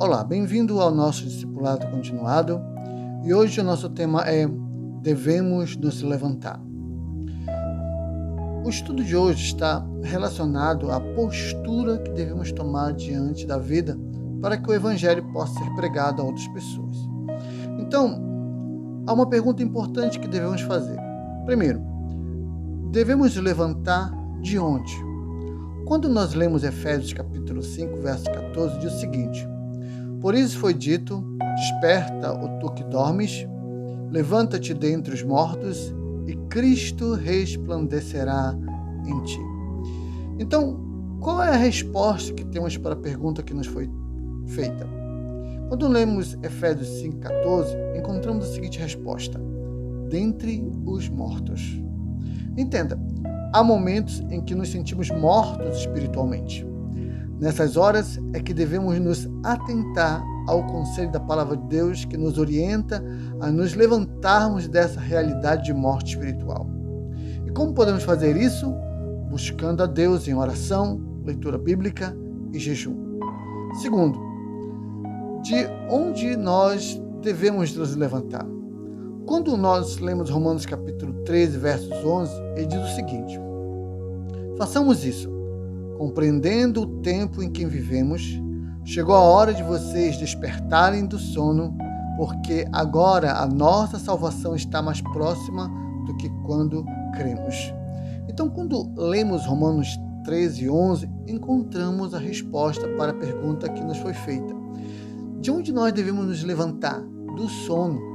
Olá, bem-vindo ao nosso discipulado continuado e hoje o nosso tema é Devemos nos levantar. O estudo de hoje está relacionado à postura que devemos tomar diante da vida para que o Evangelho possa ser pregado a outras pessoas. Então, há uma pergunta importante que devemos fazer. Primeiro, devemos nos levantar de onde? Quando nós lemos Efésios capítulo 5, verso 14, diz o seguinte: Por isso foi dito, desperta, ó tu que dormes, levanta-te dentre os mortos, e Cristo resplandecerá em ti. Então, qual é a resposta que temos para a pergunta que nos foi feita? Quando lemos Efésios 5,14, encontramos a seguinte resposta: dentre os mortos. Entenda, há momentos em que nos sentimos mortos espiritualmente. Nessas horas é que devemos nos atentar ao conselho da palavra de Deus que nos orienta a nos levantarmos dessa realidade de morte espiritual. E como podemos fazer isso? Buscando a Deus em oração, leitura bíblica e jejum. Segundo, de onde nós devemos nos levantar? Quando nós lemos Romanos capítulo 13, versos 11, ele diz o seguinte: façamos isso, compreendendo o tempo em que vivemos, chegou a hora de vocês despertarem do sono, porque agora a nossa salvação está mais próxima do que quando cremos. Então, quando lemos Romanos 13, 11, encontramos a resposta para a pergunta que nos foi feita. De onde nós devemos nos levantar? Do sono.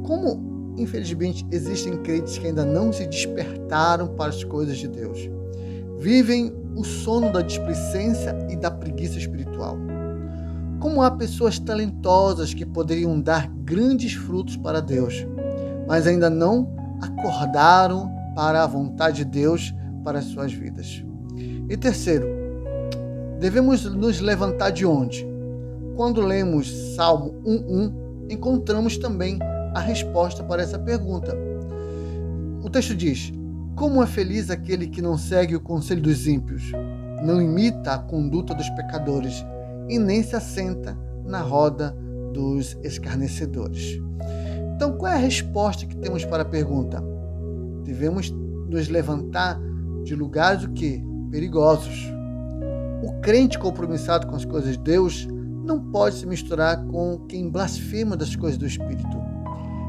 Como, infelizmente, existem crentes que ainda não se despertaram para as coisas de Deus, vivem o sono da displicência e da preguiça espiritual. Como há pessoas talentosas que poderiam dar grandes frutos para Deus, mas ainda não acordaram para a vontade de Deus para as suas vidas. E terceiro, devemos nos levantar de onde? Quando lemos Salmo 1:1, encontramos também a resposta para essa pergunta. O texto diz: Como é feliz aquele que não segue o conselho dos ímpios, não imita a conduta dos pecadores e nem se assenta na roda dos escarnecedores. Então, qual é a resposta que temos para a pergunta? Devemos nos levantar de lugares o quê? Perigosos. O crente compromissado com as coisas de Deus não pode se misturar com quem blasfema das coisas do Espírito.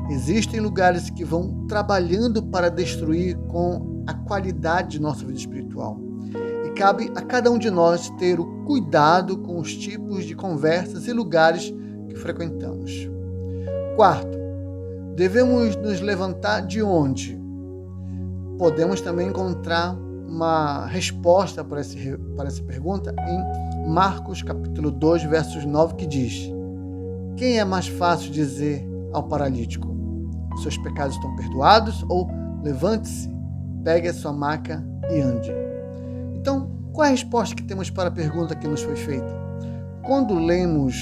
Existem lugares que vão trabalhando para destruir com a qualidade de nossa vida espiritual. E cabe a cada um de nós ter o cuidado com os tipos de conversas e lugares que frequentamos. Quarto, devemos nos levantar de onde? Podemos também encontrar uma resposta para essa pergunta em Marcos capítulo 2, versos 9, que diz: Quem é mais fácil dizer ao paralítico: seus pecados estão perdoados, ou levante-se, pegue a sua maca e ande? Então, qual é a resposta que temos para a pergunta que nos foi feita? Quando lemos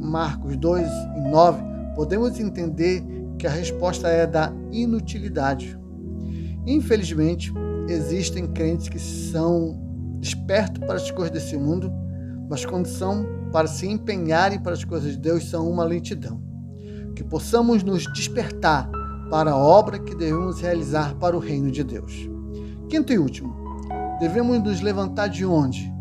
Marcos 2 e 9, podemos entender que a resposta é da inutilidade. Infelizmente, existem crentes que são despertos para as coisas desse mundo, mas quando são para se empenharem para as coisas de Deus, são uma lentidão. Que possamos nos despertar para a obra que devemos realizar para o reino de Deus. Quinto e último, devemos nos levantar de onde?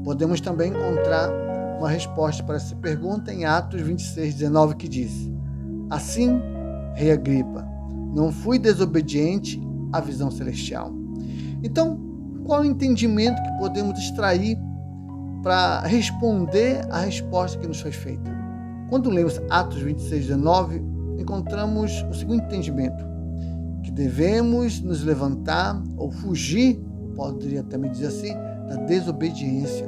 Podemos também encontrar uma resposta para essa pergunta em Atos 26, 19, que diz: Assim, Rei Agripa, não fui desobediente à visão celestial. Então, qual é o entendimento que podemos extrair para responder à resposta que nos foi feita? Quando lemos Atos 26, 19, encontramos o seguinte entendimento: que devemos nos levantar ou fugir, poderia também dizer assim, da desobediência.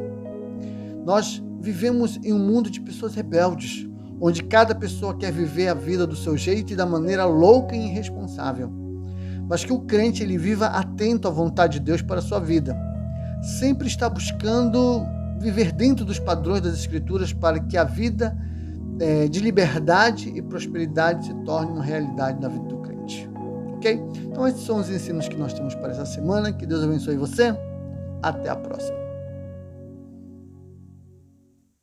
Nós vivemos em um mundo de pessoas rebeldes, onde cada pessoa quer viver a vida do seu jeito e da maneira louca e irresponsável. Mas que o crente ele viva atento à vontade de Deus para a sua vida. Sempre está buscando viver dentro dos padrões das Escrituras para que a vida de liberdade e prosperidade se torne uma realidade na vida do crente. Ok? Então esses são os ensinos que nós temos para essa semana. Que Deus abençoe você. Até a próxima.